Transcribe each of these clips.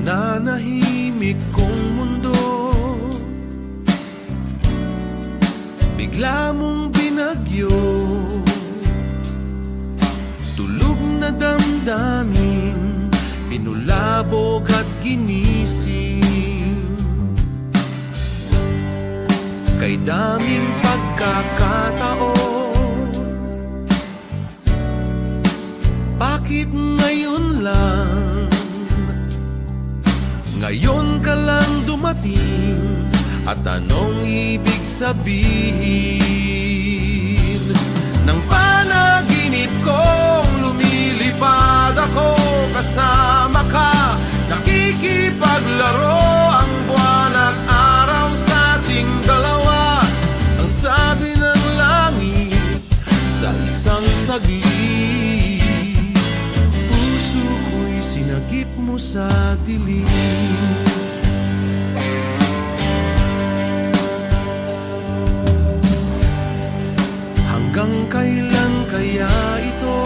Nananahimik kong mundo, bigla mong binagyo. Tulog na damdamin, pinulabog at ginising. Kay daming pagkakataon, bakit ngayon lang? Ngayon ka lang dumating, at anong ibig sabihin? Nang panaginip kong lumilipad ako, kasama ka, nakikipaglaro ang buwan at araw sa ating dalawa. Ang sabi ng langit sa isang saglit, puso ko'y sinagip mo sa dilim. Hanggang kailan kaya ito?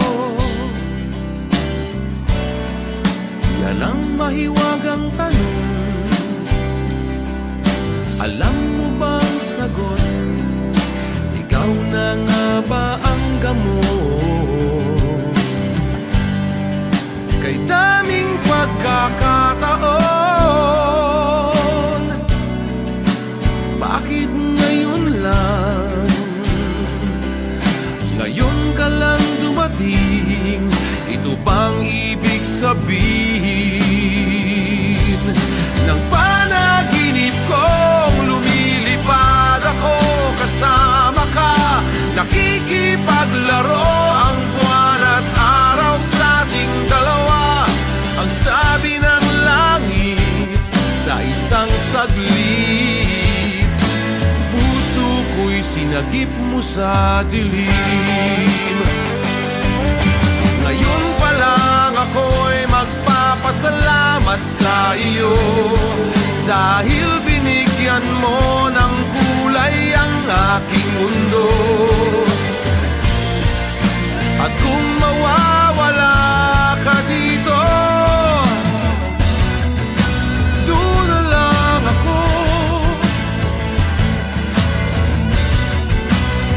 Yan ang mahiwagang tanong. Alam mo bang sagot? Ikaw na nga ba ang gamot? Kay daming pagkakataon, bakit ngayon lang? Ngayon ka lang dumating, ito bang ibig sabihin? Nang panaginip kong lumilipad ako, kasama ka, nakikipaglaro ang buwan at araw sa ating dalawa. Ang sabi ng langit sa isang saglit, puso ko'y sinagip mo sa dilim. Ngayon pa lang ako'y magpapasalamat sa iyo, dahil binigyan mo ng kulay ang aking mundo. At kung mawawala ka dito, doon na lang ako,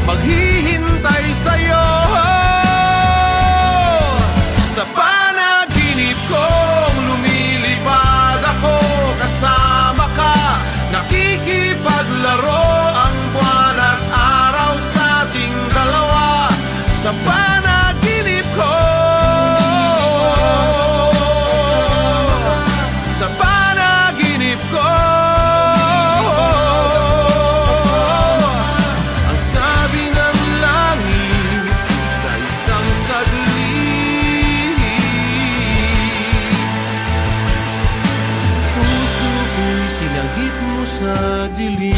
maghihintay sa'yo. Sa panaginip kong lumilipad ako, kasama ka, nakikipaglaro ang buwan at araw sa ating dalawa. Sa panaginip ko, sa panaginip ko, ang sabi ng langit sa isang saglit, puso ko'y sinagip mo sa dilim.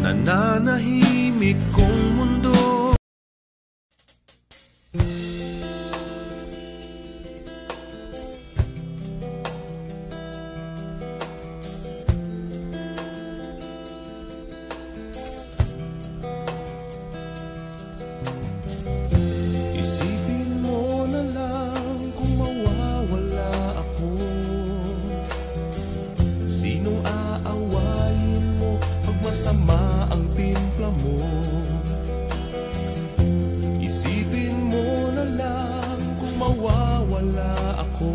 Nananahimik kong mundo, isipin mo na lang kung mawawala ako, sinong aawayin mo pag masama ang timpla mo? Isipin mo na lang kung mawawala ako,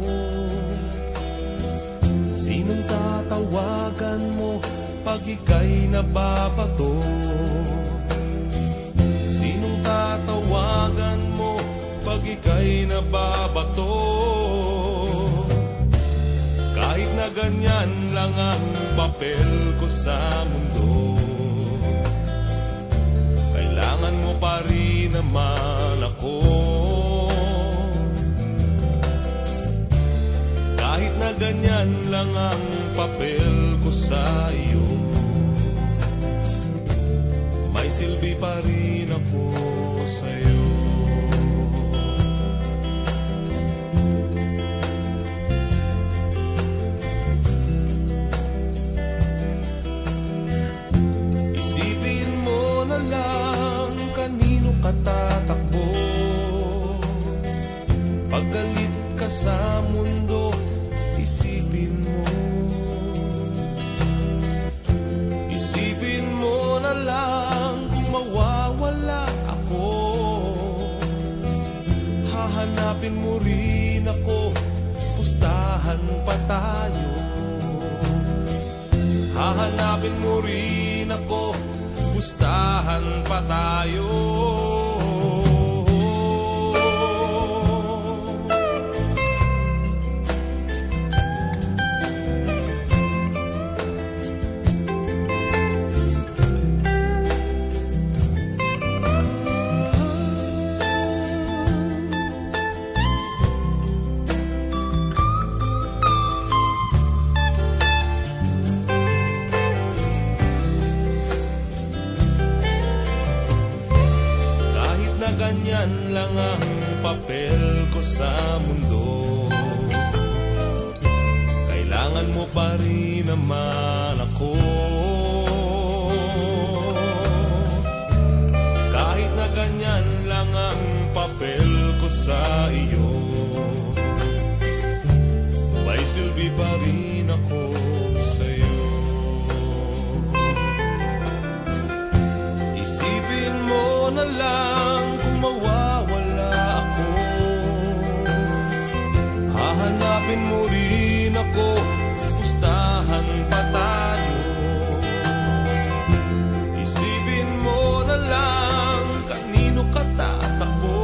sinong tatawagan mo pag ika'y nababato? Sinong tatawagan mo pag ika'y nababato? Kahit na ganyan lang ang papel ko sa mundo, kailangan mo pa rin naman ako. lang ang papel ko sa iyo, may silbi pa rin ako sa'yo. Isipin mo na lang kanino ka tatakbo, pag galit ka sa mundo, isipin mo. Isipin mo na lang kung mawawala ako, hahanapin mo rin ako, pustahan pa tayo. Hahanapin mo rin ako, pustahan pa tayo. Ganyan lang ang papel ko sa mundo, kailangan mo pa rin naman ako. Kahit na ganyan lang ang papel ko sa iyo, may silbi pa rin ako sa'yo. Isipin mo na lang kung mawawala ako, hahanapin mo rin ako, pustahan pa tayo. Isipin mo na lang kanino ka tatakbo,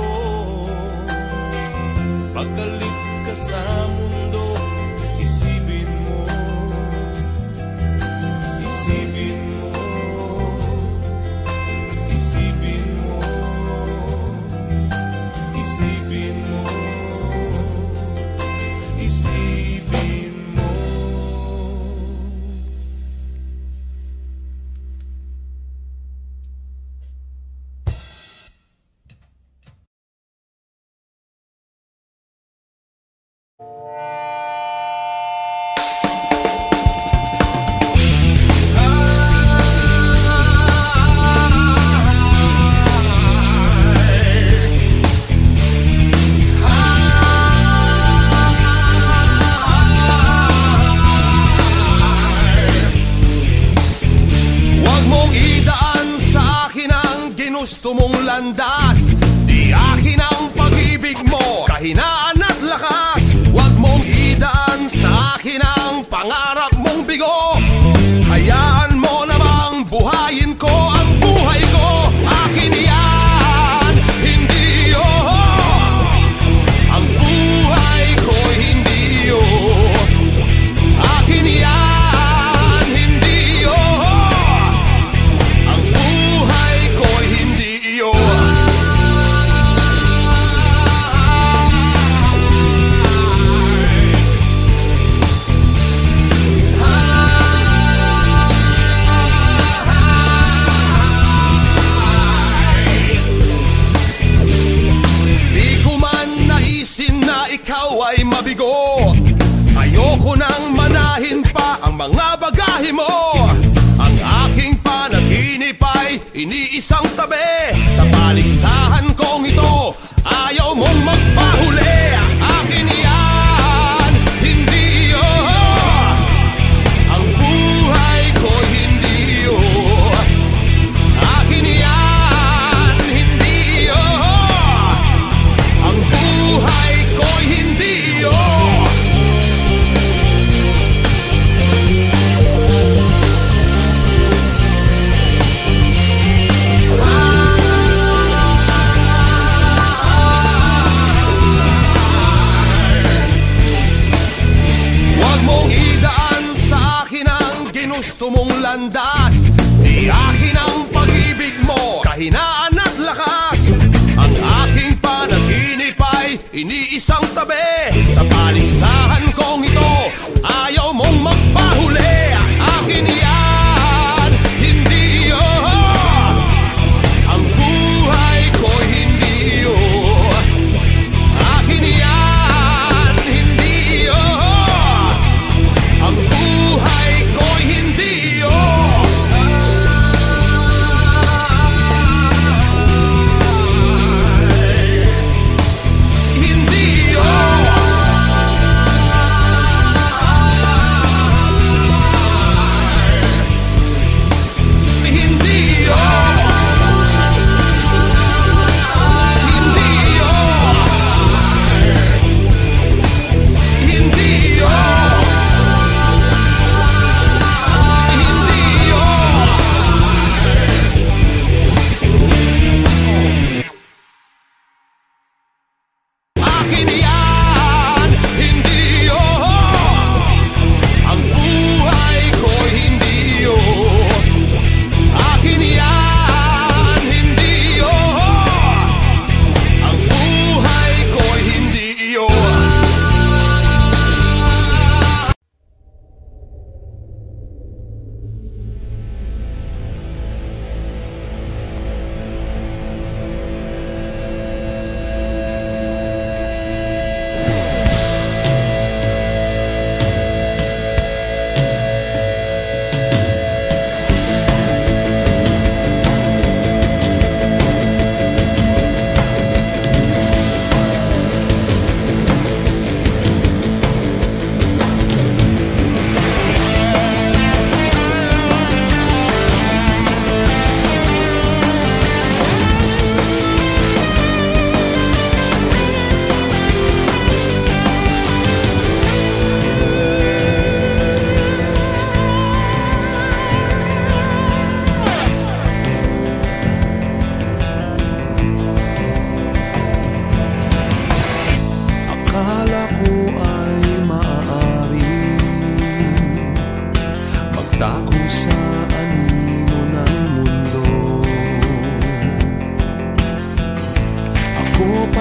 pag galit ka sa mundo, isipin mo. Isipin mo. Isipin mo. Isipin mo. Isipin mo. Gusto mong landas, di akin ang pag-ibig mo, kahinaan at lakas. Huwag mong idaan sa akin ang pangarap mong bigo, hayaan mo namang buhayin ko ang buhay ko. Akin yan, hindi yo, ang buhay ko hindi yo. Akin yan, hindi yo, ang buhay ko hindi yo. Di ko man naisin na ikaw ay mabigo, ayoko nang manahin pa ang mga bagahe mo. Ang aking panaginip ay iniisang tabi, sa paligsahan kong ito ayaw mong magpahuli. Akin yan, hindi yo, ang buhay ko hindi yo. Akin yan, hindi yo, ang buhay ko hindi yo. Gusto mong landas, di akin ang pag-ibig mo, kahinaan at lakas. Ang aking panaginip ay iniisang tabi, sa paligsahan kong ito ayaw mong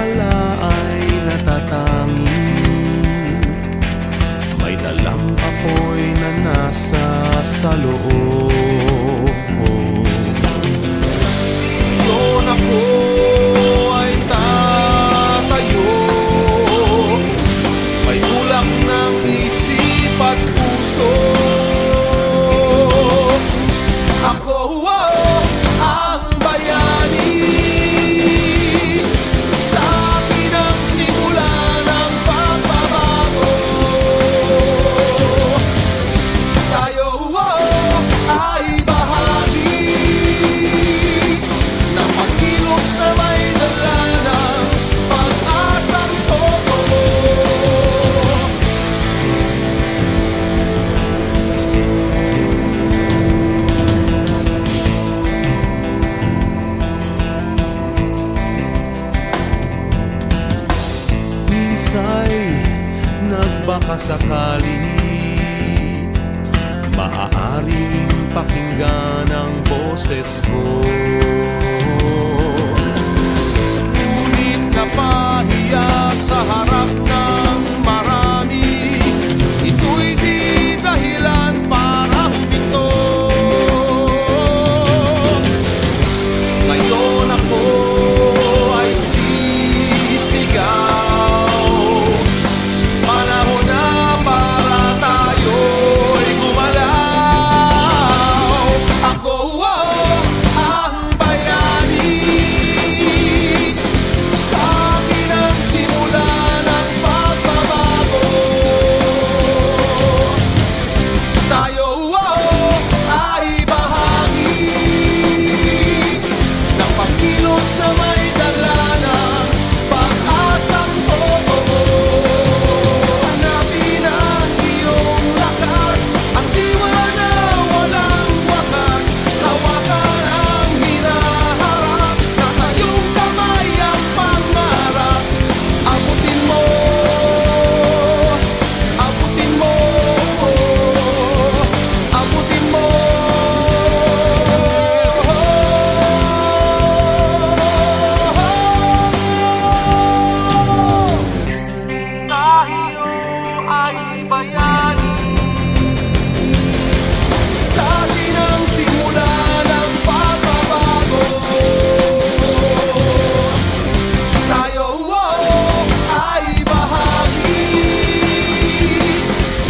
pala ay natatangi. May dalang apoy na nasa sa loob. Doon ako ay tatayo, may tulak ng isip at puso. Ako ang bayani, sa akin ang simula ng pagbabago. Tayo ay bahagi ng pagkilos na may dala ng pag-asang totoo. Minsa'y nagbakasakali, maaaring pakinggan ang boses ko. Ngunit napahiya sa harap ng marami, ito'y di dahilan para huminto. Ngayon ako ay sisigaw, panahon na para tayo'y gumalaw. Ako ang bayani, sa akin ang simula ng pagbabago. Tayo ay bahagi ng pagkilos na may dala ng pag-asang totoo. Hanapin ang iyong lakas, ang diwa na walang wakas. Hawakan ang hinaharap, nasa iyong kamay ang pangarap. Abutin mo, abutin mo, abutin mo. Tayo ay bayani, sa atin ang simula ng pagbabago. Tayo ay bahagi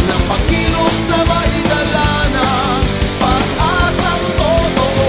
ng pagkilos na may dala ng pag-asang totoo.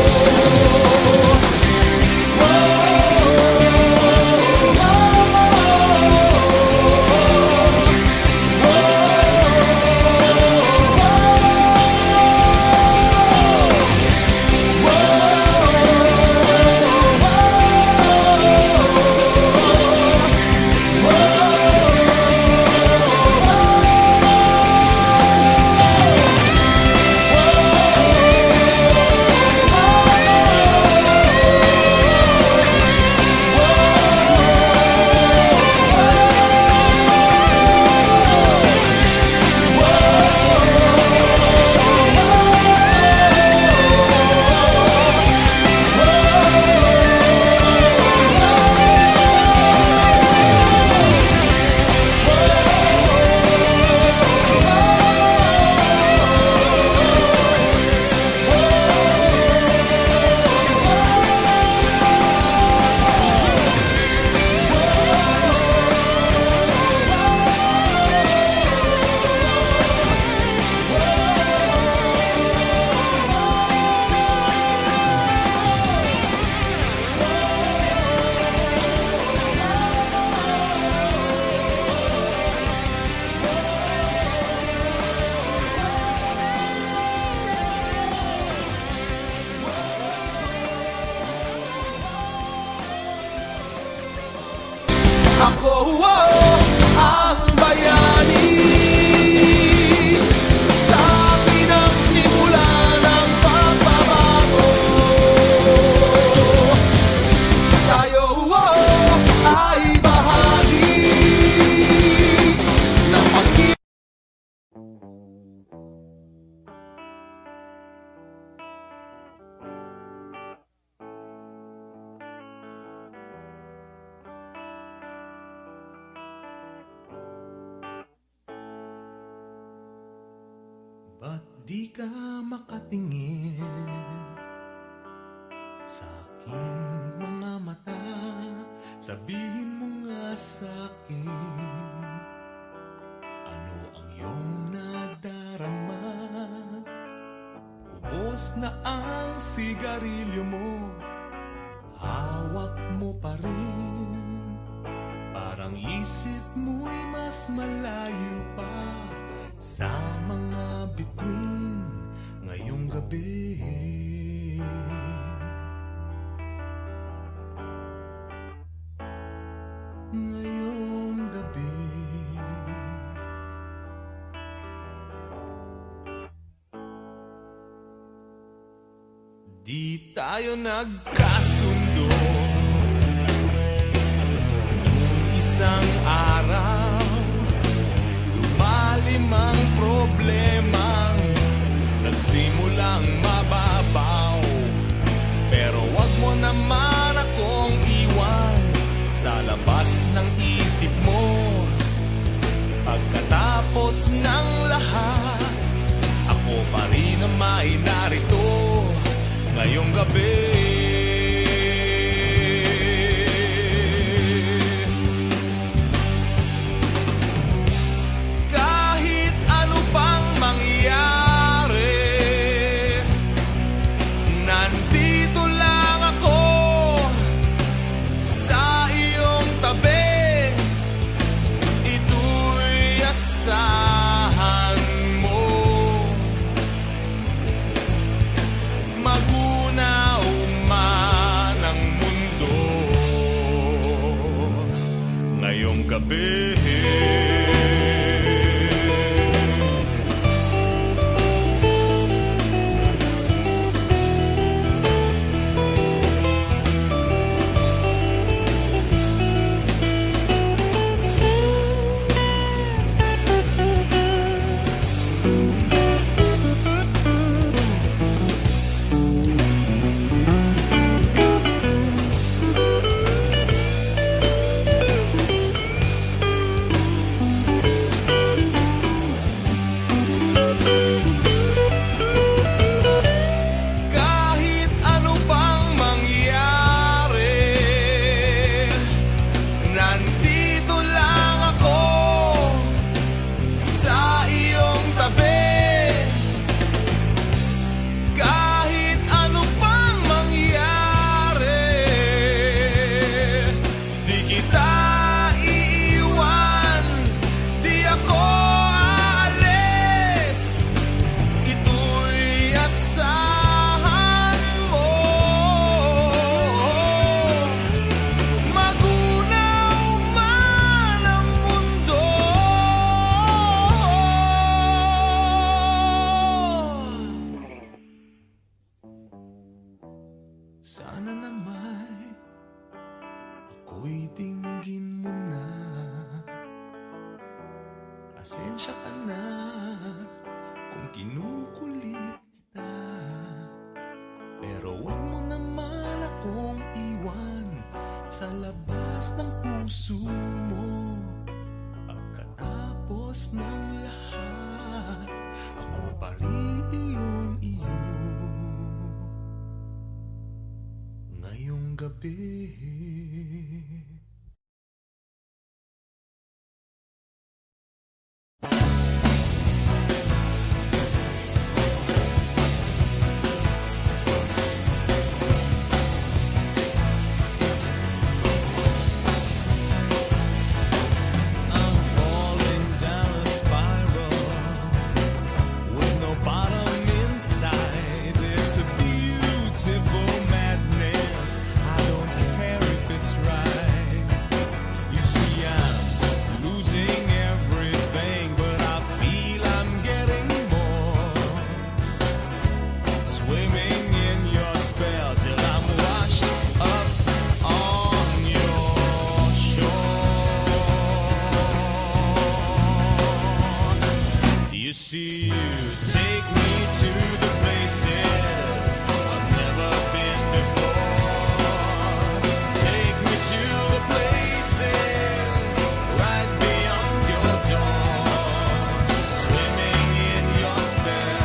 Ako ang bayani, sa akin ang simula ng pagbabago. Tayo ay bahagi ng pag-ibig. Ba't di ka makatingin sa aking mga mata? Sabihin mo nga sa'kin, ano ang iyong nadarama? Ubos na ang sigarilyo mo, hawak mo pa rin. Parang isip mo'y mas malayo pa sa mga bituin ngayong gabi. Ngayong gabi, di tayo nagkasundo nung isang araw. Lumalim ang problemang nagsimulang mababaw. Pero wag mo naman akong iwan sa labas ng isip mo. Pagkatapos ng lahat, ako pa rin ang may narito ngayong gabi. Kahit ano pang mangyari, nandito lang ako sa iyong tabi. Ito'y asahan mo. Magunaw man ang mundo ngayong gabi. Sana naman ako'y dinggin mo na. Pasensya ka na kung kinukulit kita, pero wag mo naman akong iwan sa labas ng puso mo. Pagkatapos ng lahat, ako pa rin iyong-iyo ngayong gabi. You see, you take me to the places I've never been before. Take me to the places right beyond your door. Swimming in your spell.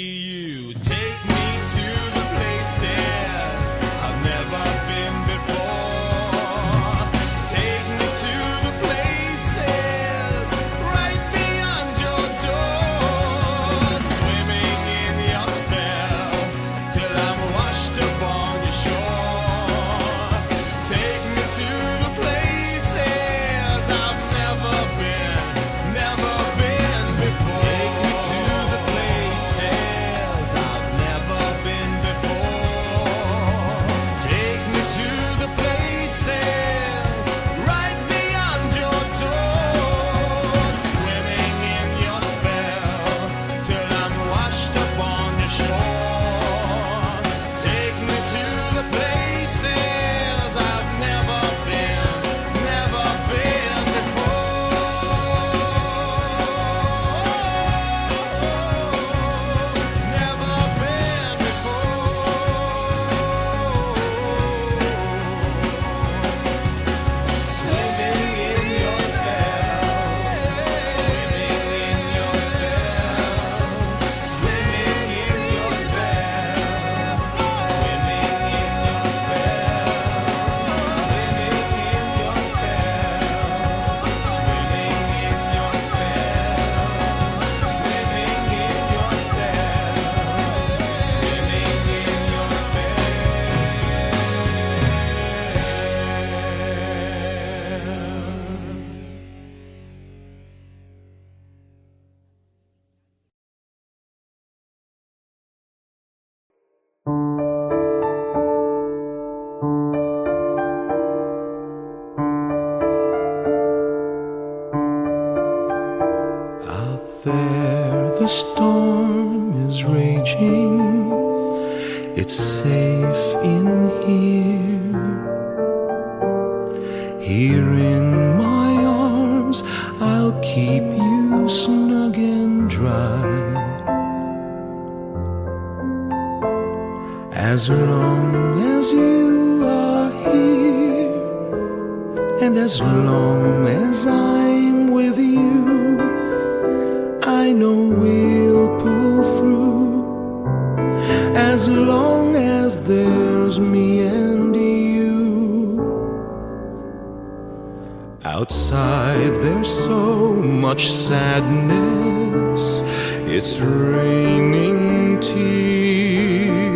you. Take me to the places I've never been before. Take me to the places right beyond your door. Swimming in your spell till I'm washed upon your shore. Take me to the places I've never been before. Take me to the places I've never been before. Take me to the places right beyond your door. Swimming in your spell till I'm washed upon your shore. Take me to the places I've never been Out there the storm is raging. It's safe in here. Here in my arms I'll keep you snug and dry. As long as you are here, and as long as I'm with you, I know we'll pull through. As long as there's me and you. Outside there's so much sadness, it's raining tears.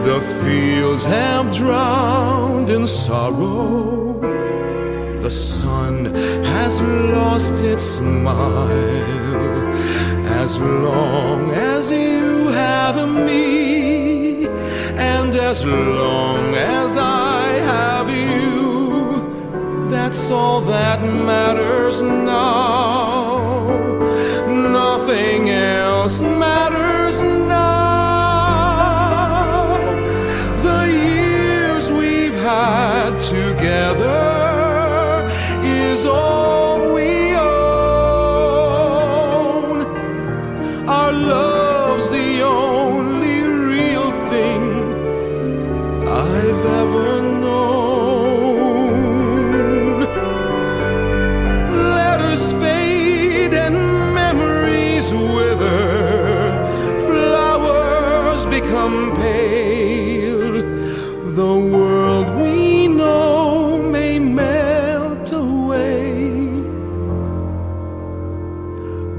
The fields have drowned in sorrow. The sun has lost its smile. As long as you have me, and as long as I have you, that's all that matters now. Nothing else matters now. The years we've had together is all we own. Our love's the only real thing I've ever known. Letters fade and memories wither. Flowers become pale. The world we know may melt away.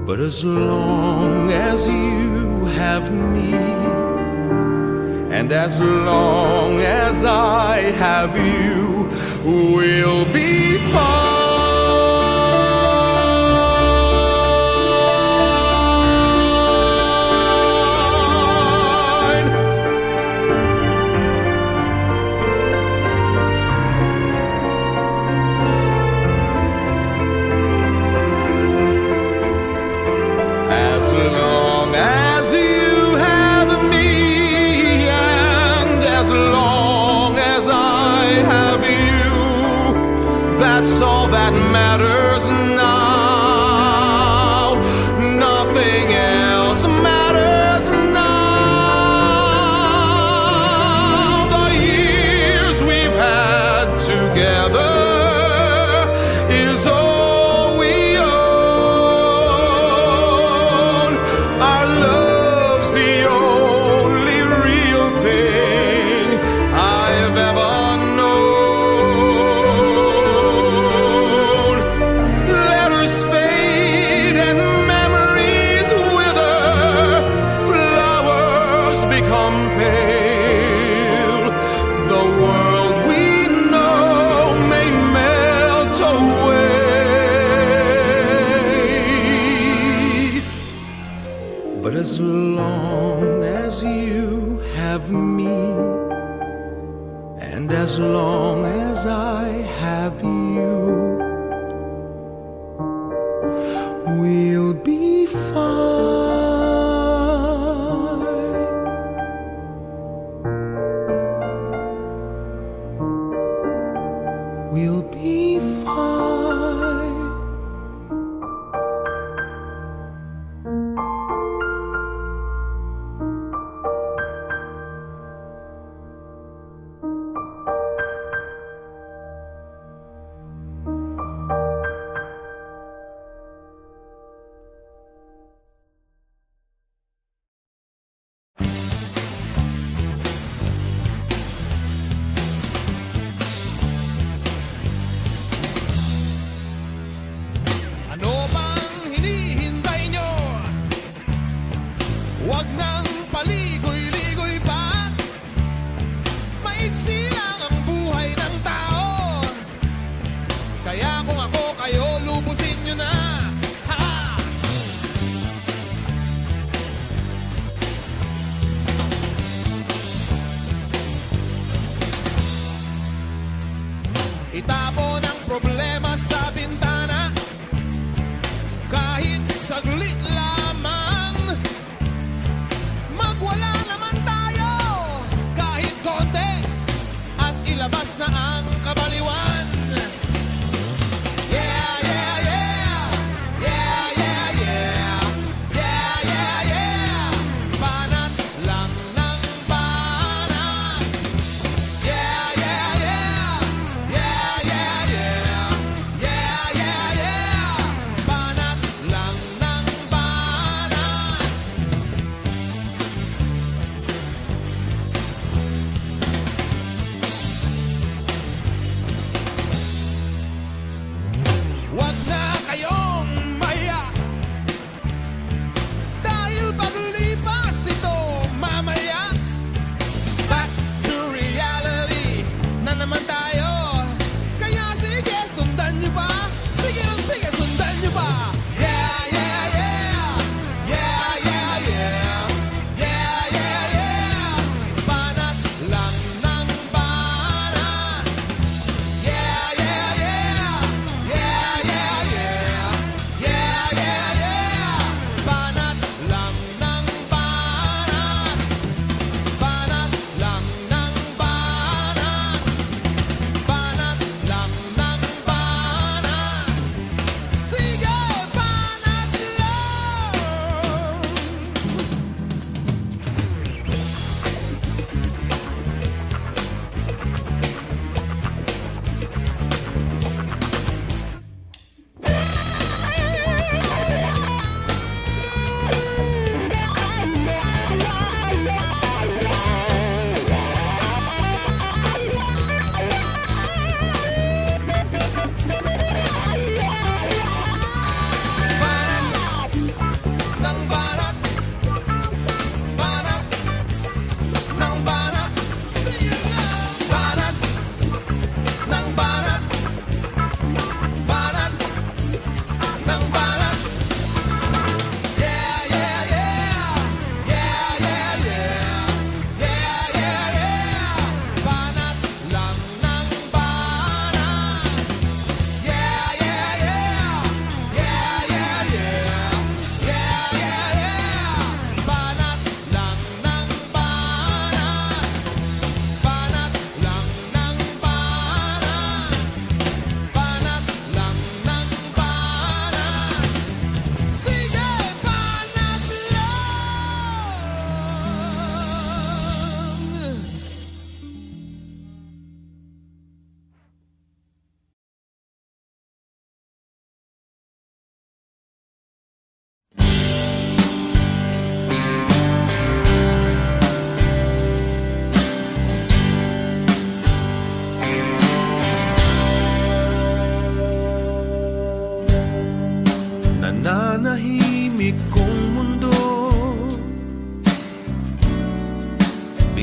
But as long as you have me, and as long as I have you, we'll be fine. As long as you have me, and as long as I have you, that's all that become pale. The world we know may melt away. But as long as you have me, and as long as I have you, we'll be fine. We'll be fine. Ano bang hinihintay nyo? Huwag nang paligoy-ligoy pa. Maiksi lang ang buhay ng tao. Kaya kung ako kayo, lubusin nyo na. Ha! Itapon ang problema sa bintana. Kahit saglit lamang, magwala naman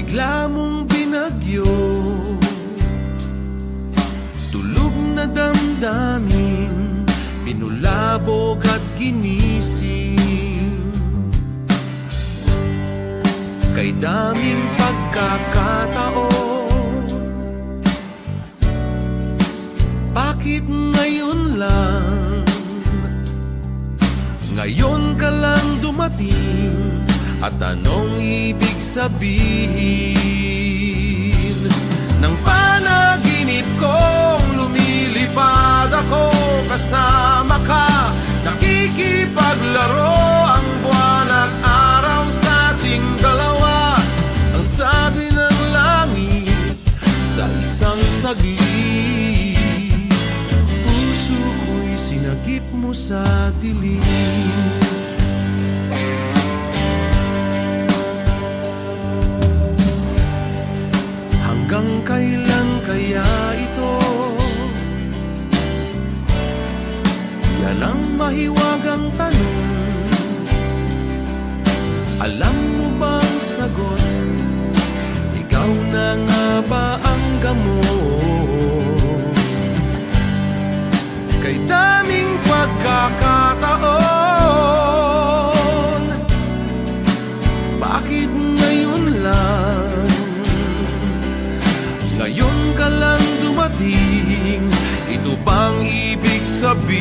bigla mong binagyo. Tulog na damdamin, pinulabog at ginising. Kay daming pagkakataon, bakit ngayon lang? Ngayon ka lang dumating, at anong ibig sabihin? Nang panaginip kong lumilipad ako, kasama ka, nakikipaglaro ang buwan at araw sa ating dalawa. Ang sabi ng langit sa isang saglit, puso ko'y sinagip mo sa dilim. Hanggang kailan kaya ito? Yan ang mahiwagang tanong. Alam mo bang sagot? Ikaw na nga ba ang gamot? Kay daming pagkakataon, bakit ngayon lang? Ngayon ka lang dumating, ito bang ibig sabihin?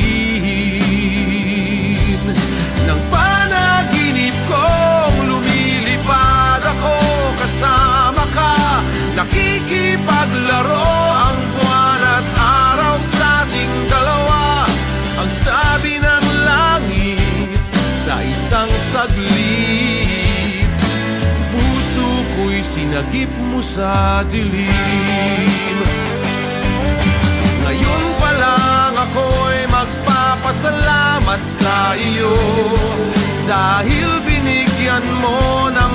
Nang panaginip kong lumilipad ako, kasama ka, nakikipaglaro ang buwan at araw sa ating dalawa. Ang sabi ng langit sa isang saglit, puso ko'y sinagip mo sa dilim. Ngayon pa lang ako'y magpapasalamat sa iyo, dahil binigyan mo ng